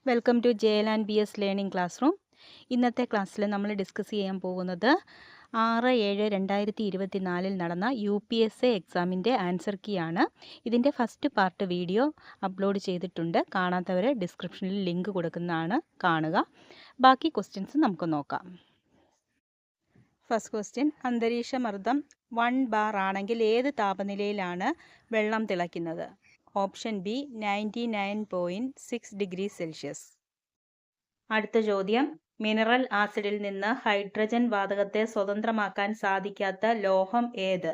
Welcome to JL and B S learning classroom. ഇന്നത്തെ ക്ലാസ്സിൽ നമ്മൾ ഡിസ്കസ് ചെയ്യാൻ പോകുന്നത് 6/7/2024 നടന്ന UPSC എക്സാമിൻ്റെ ആൻസർ കീ ആണ്. ഇതിൻ്റെ ഫസ്റ്റ് പാർട്ട് വീഡിയോ അപ്ലോഡ് ചെയ്തിട്ടുണ്ട്. കാണാത്തവർ ഡിസ്ക്രിപ്ഷനിൽ ലിങ്ക് കൊടുക്കുന്നതാണ്, കാണുക. ബാക്കി ക്വസ്റ്റ്യൻസ് നമുക്ക് നോക്കാം. ഫസ്റ്റ് ക്വസ്റ്റ്യൻ, അന്തരീക്ഷമർദ്ദം 1 ബാർ ആണെങ്കിൽ ഏത് താപനിലയിലാണ് വെള്ളം തിളയ്ക്കുന്നത്? Option B 99.6 degree Celsius. അടുത്ത ചോദ്യം, മിനറൽ ആസിഡിൽ നിന്ന് ഹൈഡ്രജൻ വാതകത്തെ സ്വതന്ത്രമാക്കാൻ സാധിക്കാത്ത ലോഹം ഏത്?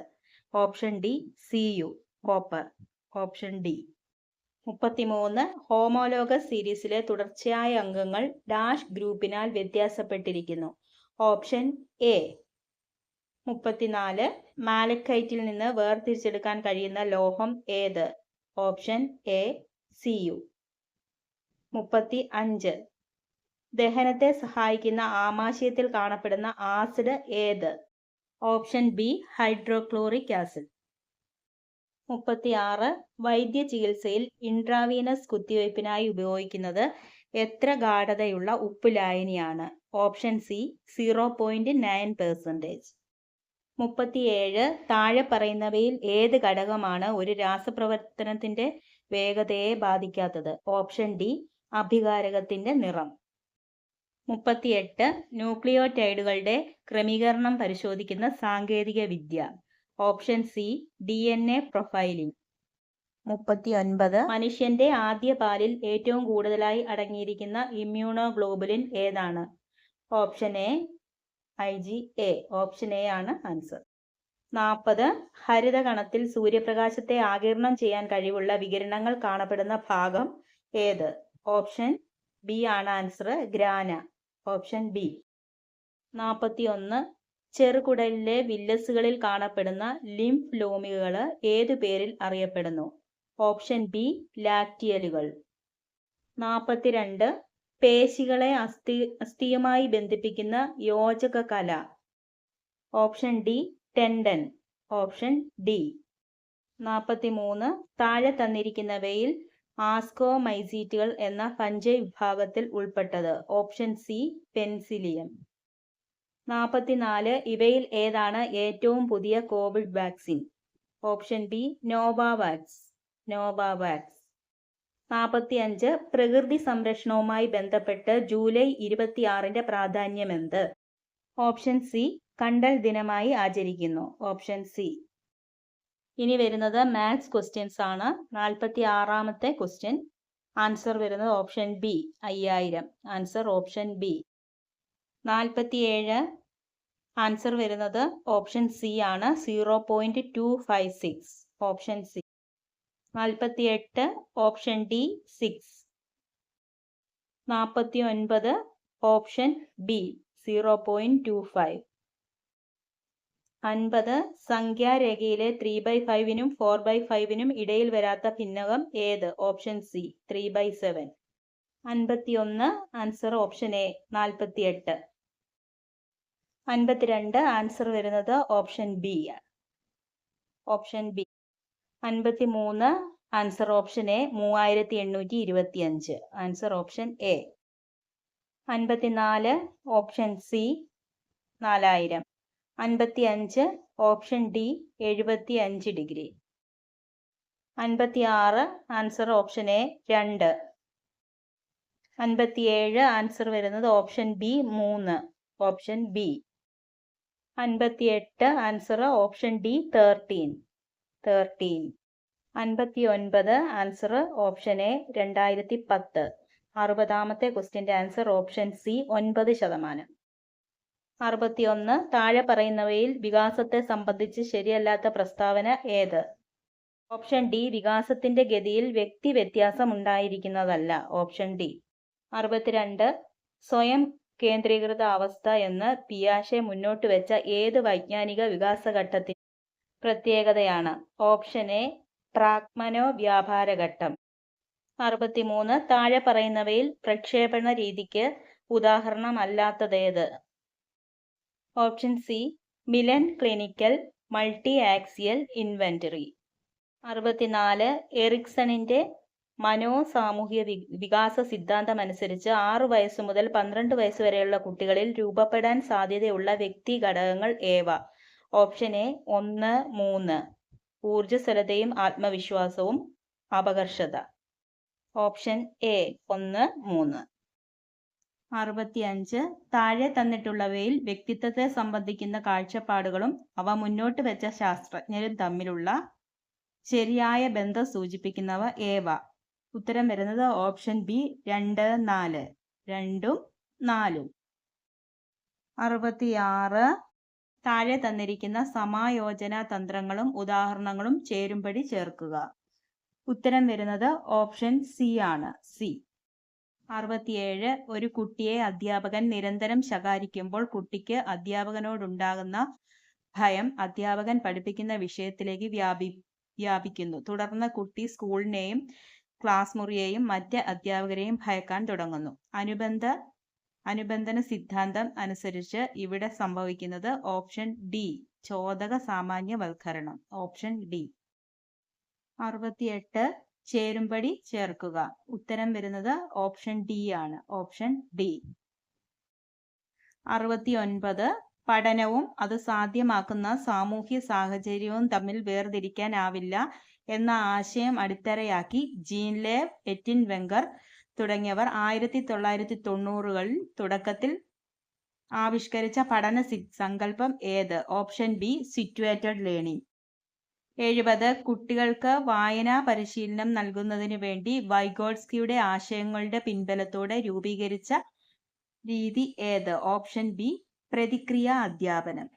Option D Cu, copper. Option D. 33. Homologous സീരീസിലെ തുടർച്ചയായ അംഗങ്ങൾ ഡാഷ് ഗ്രൂപ്പിനാൽ വ്യത്യാസപ്പെട്ടിരിക്കുന്നു. Option A. 34. മാലക്കൈറ്റിൽ നിന്ന് വേർതിരിച്ചെടുക്കാൻ കഴിയുന്ന ലോഹം ഏത്? Option A Cu. 35. ദഹനത്തെ സഹായിക്കുന്ന ആമാശയത്തിൽ കാണപ്പെടുന്ന ആസിഡ് ഏത്? Option B hydrochloric acid. 36. വൈദ്യ ചികിത്സയിൽ ഇൻട്രാവീനസ് കുത്തിവയ്പ്പിനായി ഉപയോഗിക്കുന്നത് എത്ര ഗാഢതയുള്ള ഉപ്പ് ലായനിയാണ്? Option C 0.9%. 37. താഴെ പറയുന്നവയിൽ ഏത് ഘടകമാണ് ഒരു രാസപ്രവർത്തനത്തിന്റെ വേഗതയെ ബാധിക്കാത്തത്? ഓപ്ഷൻ ഡി അഭികാരകത്തിന്റെ നിറം. 38. ന്യൂക്ലിയോടൈഡുകളുടെ ക്രമീകരണം പരിശോധിക്കുന്ന സാങ്കേതിക വിദ്യ? Option C DNA profiling. 39. മനുഷ്യന്റെ ആദ്യ പാലിൽ ഏറ്റവും കൂടുതലായി അടങ്ങിയിരിക്കുന്ന ഇമ്മ്യൂണോഗ്ലോബുലിൻ ഏതാണ്? Option A IgA. Option A ആണ് ആൻസർ. 40. ഹരിതകണത്തിൽ സൂര്യപ്രകാശത്തെ ആഗിരണം ചെയ്യാൻ കഴിവുള്ള വികിരണങ്ങൾ കാണപ്പെടുന്ന ഭാഗം ഏത്? ഓപ്ഷൻ ബി ആണ് ആൻസർ, ഗ്രാന. Option B. 41. ചെറുകുടലിലെ വില്ലസുകളിൽ കാണപ്പെടുന്ന ലിംഫ് ലോമികൾ ഏതു പേരിൽ അറിയപ്പെടുന്നു? ഓപ്ഷൻ ബി ലാക്റ്റിയലുകൾ. 42. പേശികളെ അസ്ഥിയുമായി ബന്ധിപ്പിക്കുന്ന യോജക കല? Option D tendon. Option D. 43. താഴെ തന്നിരിക്കുന്നവയിൽ ആസ്കോമൈസീറ്റുകൾ എന്ന ഫംഗൈ വിഭാഗത്തിൽ ഉൾപ്പെട്ടത്? Option C penicillium. 44. ഇവയിൽ ഏതാണ് ഏറ്റവും പുതിയ Covid vaccine? Option B Novavax. 45. പ്രകൃതി സംരക്ഷണവുമായി ബന്ധപ്പെട്ട് ജൂലൈ 26 പ്രാധാന്യമെന്ത്? ഓപ്ഷൻ സി കണ്ടൽ ദിനമായി ആചരിക്കുന്നു. Option C. ഇനി വരുന്നത് മാത്സ് ക്വസ്റ്റ്യൻസ് ആണ്. 46. ക്വസ്റ്റ്യൻ. ആൻസർ വരുന്നത് option B 5000. Answer option B. 47. Answer വരുന്നത് ഓപ്ഷൻ സി ആണ് 0.256. Option C. 48. Option D 6. 49. Option B 0.25. 50. സംഖ്യാരേഖയിലെ 3/5 4/5 ഇടയിൽ വരാത്ത ഭിന്നകം ഏത്? Option C 3/7. 51. Answer option A 48. 52. Answer വരുന്നത് option B. Option B. 53. Answer option A 3825. Answer option A. 54. Option C 4000. 55. Option D 75 degree. 56. Answer option A 2. 57. Answer വരുന്നത് option B 3. Option B. 58. Answer option D 13. 59. Answer option A 2010. 60. ക്വസ്റ്റ്യൻ്റെ answer option C 9%. 61. താഴെ പറയുന്നവയിൽ വികാസത്തെ സംബന്ധിച്ച് ശരിയല്ലാത്ത പ്രസ്താവന ഏത്? Option D വികാസത്തിന്റെ ഗതിയിൽ വ്യക്തി വ്യത്യാസം ഉണ്ടായിരിക്കുന്നതല്ല. Option D. 62. സ്വയം കേന്ദ്രീകൃത അവസ്ഥ എന്ന് പിയാഷെ മുന്നോട്ട് വെച്ച ഏത് വൈജ്ഞാനിക വികാസഘട്ടത്തിന്റെ പ്രത്യേകതയാണ്? ഓപ്ഷൻ എ ട്രാക്മനോ വ്യാപാരഘട്ടം. 63. താഴെ പറയുന്നവയിൽ പ്രക്ഷേപണ രീതിക്ക് ഉദാഹരണമല്ലാത്തതേത്? Option C Millon clinical multi axial inventory. 64. എറിക്സണിന്റെ മനോസാമൂഹിക വികാസ സിദ്ധാന്തം അനുസരിച്ച് 6 വയസ്സ് മുതൽ 12 വയസ്സ് വരെയുള്ള കുട്ടികളിൽ രൂപപ്പെടാൻ സാധ്യതയുള്ള വ്യക്തി ഘടകങ്ങൾ ഏവ? Option A 1, 3. ഊർജ്ജസ്വലതയും ആത്മവിശ്വാസവും അപകർഷത. Option A 1, 3. 65. താഴെ തന്നിട്ടുള്ളവയിൽ വ്യക്തിത്വത്തെ സംബന്ധിക്കുന്ന കാഴ്ചപ്പാടുകളും അവ മുന്നോട്ട് വെച്ച ശാസ്ത്രജ്ഞരും തമ്മിലുള്ള ശരിയായ ബന്ധം സൂചിപ്പിക്കുന്നവ ഏവ? ഉത്തരം വരുന്നത് ഓപ്ഷൻ ബി 2, 4. 2ഉം 4ഉം. 66. താഴെ തന്നിരിക്കുന്ന സമായോജന തന്ത്രങ്ങളും ഉദാഹരണങ്ങളും ചേരുംപടി ചേർക്കുക. ഉത്തരം വരുന്നത് ഓപ്ഷൻ സി ആണ്, സി. 67. ഒരു കുട്ടിയെ അധ്യാപകൻ നിരന്തരം ശകാരിക്കുമ്പോൾ കുട്ടിക്ക് അധ്യാപകനോടുണ്ടാകുന്ന ഭയം അധ്യാപകൻ പഠിപ്പിക്കുന്ന വിഷയത്തിലേക്ക് വ്യാപിക്കുന്നു. തുടർന്ന് കുട്ടി സ്കൂളിനെയും ക്ലാസ് മുറിയെയും മറ്റ് അധ്യാപകരെയും ഭയക്കാൻ തുടങ്ങുന്നു. അനുബന്ധന സിദ്ധാന്തം അനുസരിച്ച് ഇവിടെ സംഭവിക്കുന്നത് ഓപ്ഷൻ ഡി, ചോദക സാമാന്യവൽക്കരണം. Option D. 68. ചേരുംപടി ചേർക്കുക. ഉത്തരം വരുന്നത് ഓപ്ഷൻ ഡി ആണ്, ഓപ്ഷൻ ഡി. 69. പഠനവും അത് സാധ്യമാക്കുന്ന സാമൂഹ്യ സാഹചര്യവും തമ്മിൽ വേർതിരിക്കാനാവില്ല എന്ന ആശയം അടിത്തറയാക്കി ജീൻ ലേവ്, എറ്റിൻ വെങ്കർ തുടങ്ങിയവർ 1990കളിൽ തുടക്കത്തിൽ ആവിഷ്കരിച്ച പഠന സങ്കല്പം ഏത്? Option B, situated learning. 70. കുട്ടികൾക്ക് വായനാ പരിശീലനം നൽകുന്നതിനു വേണ്ടി വൈഗോട്സ്കിയുടെ ആശയങ്ങളുടെ പിൻബലത്തോടെ രൂപീകരിച്ച രീതി ഏത്? ഓപ്ഷൻ ബി, പ്രതിക്രിയാ അധ്യാപനം.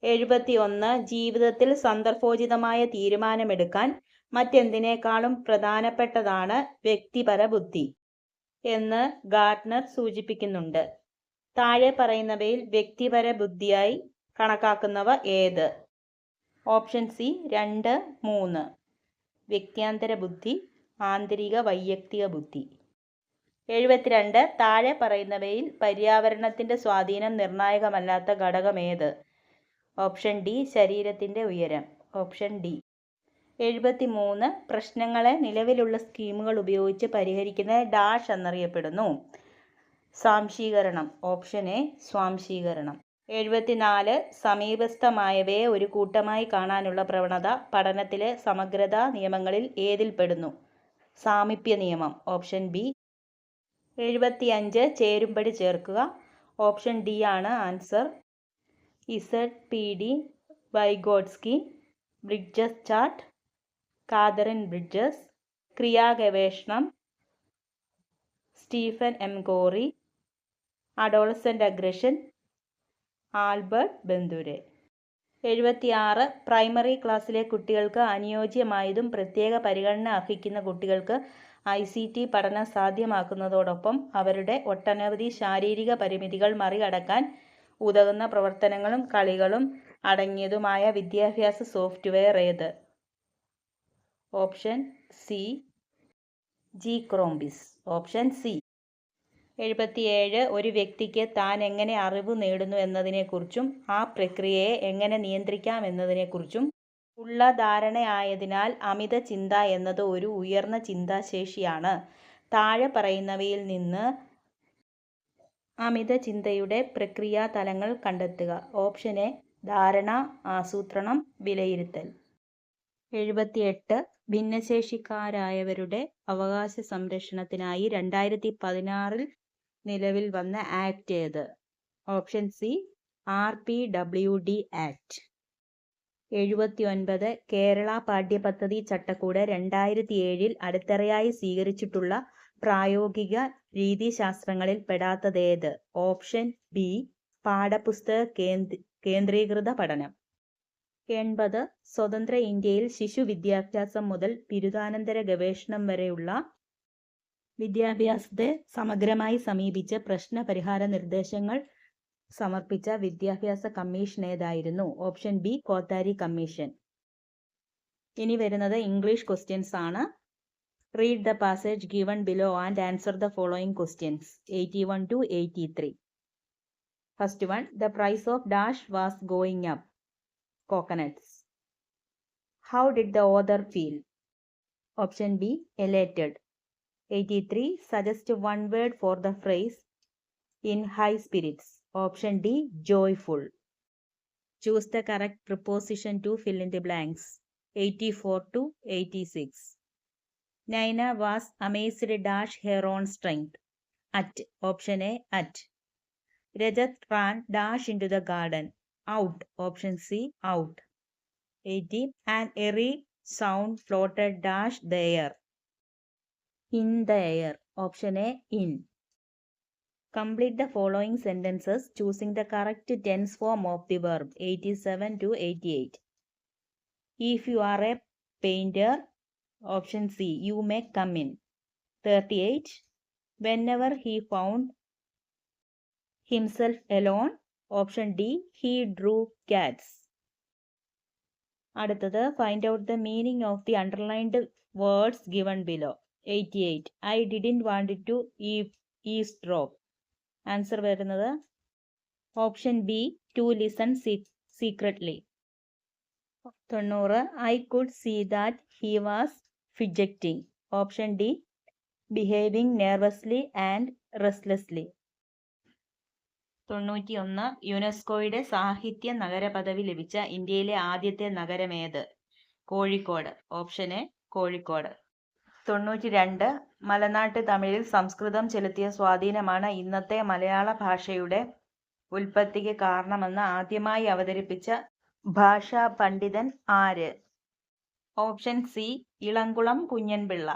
71. ജീവിതത്തിൽ സന്ദർഭോചിതമായ തീരുമാനമെടുക്കാൻ മറ്റെന്തിനേക്കാളും പ്രധാനപ്പെട്ടതാണ് വ്യക്തിപര ബുദ്ധി എന്ന് ഗാർട്ട്നർ സൂചിപ്പിക്കുന്നുണ്ട്. താഴെ പറയുന്നവയിൽ വ്യക്തിപര ബുദ്ധിയായി കണക്കാക്കുന്നവ ഏത്? Option C 2, 3. വ്യക്ത്യാന്തര ബുദ്ധി, ആന്തരിക വൈയക്തിക ബുദ്ധി. 72. താഴെ പറയുന്നവയിൽ പര്യാവരണത്തിന്റെ സ്വാധീനം നിർണായകമല്ലാത്ത ഘടകം ഏത്? ഓപ്ഷൻ ഡി, ശരീരത്തിന്റെ ഉയരം. Option D. 73. പ്രശ്നങ്ങളെ നിലവിലുള്ള സ്കീമുകൾ ഉപയോഗിച്ച് പരിഹരിക്കുന്ന ഡാഷ് എന്നറിയപ്പെടുന്നു. സ്വാംശീകരണം. Option A, സ്വാംശീകരണം. 74. സമീപസ്ഥമായവയെ ഒരു കൂട്ടമായി കാണാനുള്ള പ്രവണത പഠനത്തിലെ സമഗ്രതാ നിയമങ്ങളിൽ ഏതിൽപ്പെടുന്നു? സാമീപ്യ നിയമം. Option B. 75. ചേരുംപടി ചേർക്കുക. ഓപ്ഷൻ ഡി ആണ് answer. ZPD, Vygotsky, Bridges chart, Katharine Bridges. ക്രിയാഗവേഷണം, Stephen M Corey. Adolescent aggression, Albert Bandura. 76. Primary ക്ലാസ്സിലെ കുട്ടികൾക്ക് അനുയോജ്യമായതും പ്രത്യേക പരിഗണന അർഹിക്കുന്ന കുട്ടികൾക്ക് ICT പഠനം സാധ്യമാക്കുന്നതോടൊപ്പം അവരുടെ ഒട്ടനവധി ശാരീരിക പരിമിതികൾ മറികടക്കാൻ ഉതകുന്ന പ്രവർത്തനങ്ങളും കളികളും അടങ്ങിയതുമായ വിദ്യാഭ്യാസ സോഫ്റ്റ്വെയർ ഏത്? Option C, G Compris. Option C. 77. ഒരു വ്യക്തിക്ക് താൻ എങ്ങനെ അറിവ് നേടുന്നു എന്നതിനെക്കുറിച്ചും ആ പ്രക്രിയയെ എങ്ങനെ നിയന്ത്രിക്കാം എന്നതിനെക്കുറിച്ചും ഉള്ള ധാരണയായതിനാൽ അമിത ചിന്ത എന്നത് ഒരു ഉയർന്ന ചിന്താശേഷിയാണ്. താഴെ പറയുന്നവയിൽ നിന്ന് അമിത ചിന്തയുടെ പ്രക്രിയാതലങ്ങൾ കണ്ടെത്തുക. ഓപ്ഷൻ എ, ധാരണ, ആസൂത്രണം, വിലയിരുത്തൽ. 78. ഭിന്നശേഷിക്കാരായവരുടെ അവകാശ സംരക്ഷണത്തിനായി 2016 നിലവിൽ വന്ന ആക്ട് ഏത്? Option C, RPWD act. 79. Kerala പാഠ്യപദ്ധതി ചട്ടക്കൂട് 2007 അടിത്തറയായി സ്വീകരിച്ചിട്ടുള്ള പ്രായോഗിക രീതിശാസ്ത്രങ്ങളിൽ പെടാത്തതേത്? ഓപ്ഷൻ ബി, പാഠപുസ്തക കേന്ദ്രീകൃത പഠനം. 80. സ്വതന്ത്ര ഇന്ത്യയിൽ ശിശു വിദ്യാഭ്യാസം മുതൽ ബിരുദാനന്തര ഗവേഷണം വരെയുള്ള വിദ്യാഭ്യാസത്തെ സമഗ്രമായി സമീപിച്ച് പ്രശ്ന പരിഹാര നിർദ്ദേശങ്ങൾ സമർപ്പിച്ച വിദ്യാഭ്യാസ കമ്മീഷൻ ഏതായിരുന്നു? Option B, Kothari commission. ഇനി വരുന്നത് ഇംഗ്ലീഷ് ക്വസ്റ്റ്യൻസ് ആണ്. Read the passage given below and answer the following questions. 81 to 83. First one, the price of dash was going up. Coconuts. How did the author feel? Option B elated. 83. Suggest one word for the phrase in high spirits. Option D joyful. Choose the correct preposition to fill in the blanks. 84 to 86. Naina was amazed dash her own strength. At. Option A at. Rajat ran dash into the garden. Out. Option C out. 80. An airy sound floated dash the air. In the air. Option A in. Complete the following sentences choosing the correct tense form of the verb. 87 to 88. If you are a painter, option C, you may come in. 38. Whenever he found himself alone, option D, he drew cats. അടുത്തത് find out the meaning of the underlined words given below. 88. I didn't want to eavesdrop. Answer വരുന്നത് option B to listen secretly. 90. I could see that he was fidgeting. Option D behaving nervously and restlessly. 91. യുനെസ്കോയുടെ സാഹിത്യ നഗര പദവി ലഭിച്ച ഇന്ത്യയിലെ ആദ്യത്തെ നഗരമേത്? Kozhikode. Option A Kozhikode. 92. മലനാട്ട് തമിഴിൽ സംസ്കൃതം ചെലുത്തിയ സ്വാധീനമാണ് ഇന്നത്തെ മലയാള ഭാഷയുടെ ഉൽപ്പത്തിക്ക് കാരണമെന്ന് ആദ്യമായി അവതരിപ്പിച്ച ഭാഷാ പണ്ഡിതൻ ആര്? Option C Elamkulam Kunjanpillai.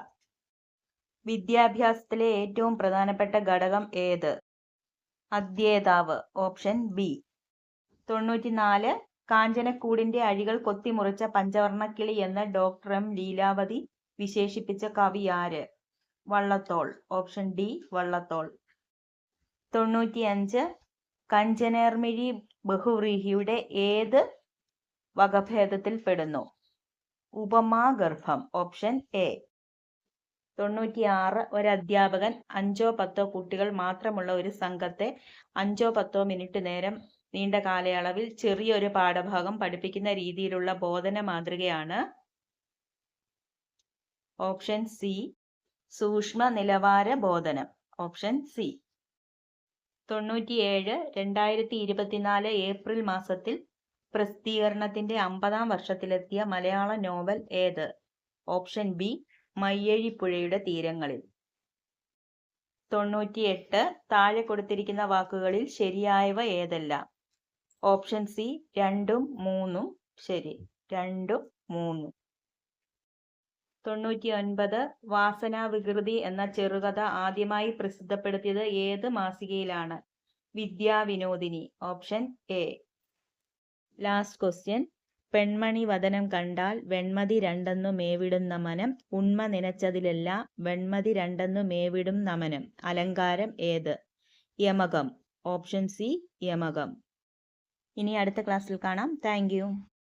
വിദ്യാഭ്യാസത്തിലെ ഏറ്റവും പ്രധാനപ്പെട്ട ഘടകം ഏത്? അധ്യേതാവ്. Option B. 94. കാഞ്ചനക്കൂടിന്റെ അഴികൾ കൊത്തിമുറിച്ച പഞ്ചവർണ്ണക്കിളി എന്ന് ഡോക്ടർ എം ലീലാവതി വിശേഷിപ്പിച്ച കവി ആര്? വള്ളത്തോൾ. Option D Vallathol. 95. കഞ്ചനേർമിഴി ബഹുവ്രീഹിയുടെ ഏത് വകഭേദത്തിൽ പെടുന്നു? ഉപമാഗർഭം. Option A. 96. ഒരധ്യാപകൻ 5 or 10 കുട്ടികൾ മാത്രമുള്ള ഒരു സംഘത്തെ 5 or 10 മിനിറ്റ് നേരം നീണ്ട കാലയളവിൽ ചെറിയൊരു പാഠഭാഗം പഠിപ്പിക്കുന്ന രീതിയിലുള്ള ബോധന മാതൃകയാണ്? ഓപ്ഷൻ സി സൂക്ഷ്മ നിലവാര ബോധനം. Option C. 97. 2024 ഏപ്രിൽ മാസത്തിൽ പ്രസിദ്ധീകരണത്തിന്റെ 50ാം വർഷത്തിലെത്തിയ മലയാള നോവൽ ഏത്? ഓപ്ഷൻ ബി മയ്യഴിപ്പുഴയുടെ തീരങ്ങളിൽ. 98. താഴെ കൊടുത്തിരിക്കുന്ന വാക്കുകളിൽ ശരിയായവ ഏതെല്ലാം? ഓപ്ഷൻ സി 2ഉം 3ഉം ശരി. 2ഉം 3ഉം. 99. വാസനാവികൃതി എന്ന ചെറുകഥ ആദ്യമായി പ്രസിദ്ധപ്പെടുത്തിയത് ഏത് മാസികയിലാണ്? Vidyavinodini. Option A. Last question. പെൺമണി വദനം കണ്ടാൽ വെൺമതി രണ്ടെന്നു മേവിടുന്ന മനം ഉണ്മ നനച്ചതിലെല്ലാം വെൺമതി രണ്ടെന്നു മേവിടും നമനം. അലങ്കാരം ഏത്? യമകം. ഓപ്ഷൻ സി യമകം. ഇനി അടുത്ത ക്ലാസ്സിൽ കാണാം. Thank U.